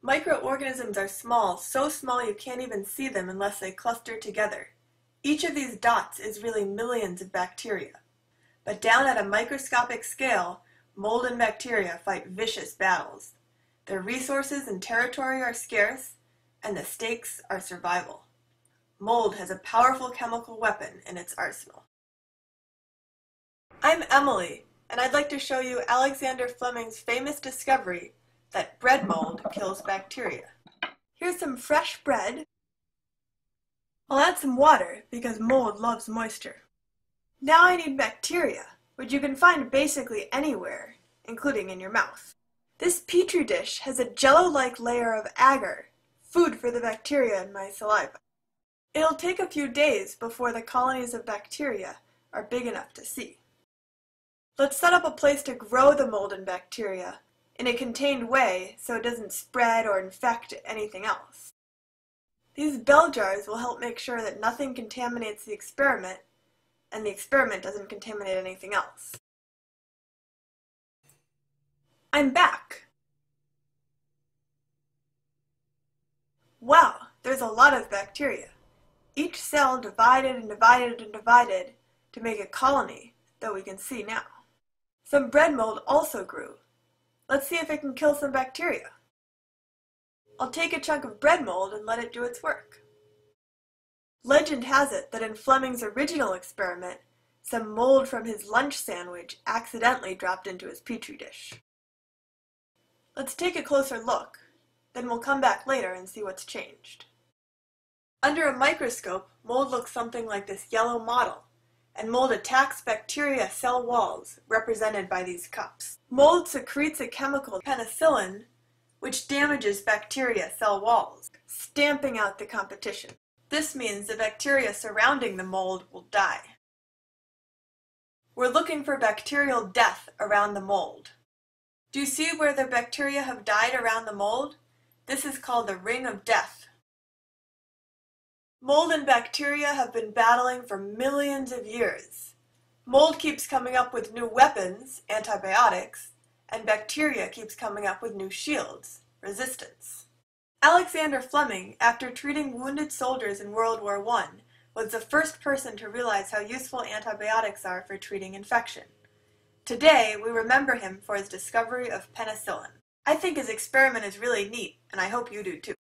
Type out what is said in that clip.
Microorganisms are small, so small you can't even see them unless they cluster together. Each of these dots is really millions of bacteria. But down at a microscopic scale, mold and bacteria fight vicious battles. Their resources and territory are scarce, and the stakes are survival. Mold has a powerful chemical weapon in its arsenal. I'm Emily, and I'd like to show you Alexander Fleming's famous discovery that bread mold kills bacteria. Here's some fresh bread. I'll add some water because mold loves moisture. Now I need bacteria, which you can find basically anywhere, including in your mouth. This petri dish has a jello-like layer of agar, food for the bacteria in my saliva. It'll take a few days before the colonies of bacteria are big enough to see. Let's set up a place to grow the mold and bacteria in a contained way so it doesn't spread or infect anything else. These bell jars will help make sure that nothing contaminates the experiment and the experiment doesn't contaminate anything else. I'm back! Wow, there's a lot of bacteria. Each cell divided and divided and divided to make a colony that we can see now. Some bread mold also grew. Let's see if it can kill some bacteria. I'll take a chunk of bread mold and let it do its work. Legend has it that in Fleming's original experiment, some mold from his lunch sandwich accidentally dropped into his petri dish. Let's take a closer look, then we'll come back later and see what's changed. Under a microscope, mold looks something like this yellow mottle, and mold attacks bacteria cell walls, represented by these cups. Mold secretes a chemical, penicillin, which damages bacteria cell walls, stamping out the competition. This means the bacteria surrounding the mold will die. We're looking for bacterial death around the mold. Do you see where the bacteria have died around the mold? This is called the ring of death. Mold and bacteria have been battling for millions of years. Mold keeps coming up with new weapons, antibiotics, and bacteria keeps coming up with new shields, resistance. Alexander Fleming, after treating wounded soldiers in World War I, was the first person to realize how useful antibiotics are for treating infection. Today, we remember him for his discovery of penicillin. I think his experiment is really neat, and I hope you do too.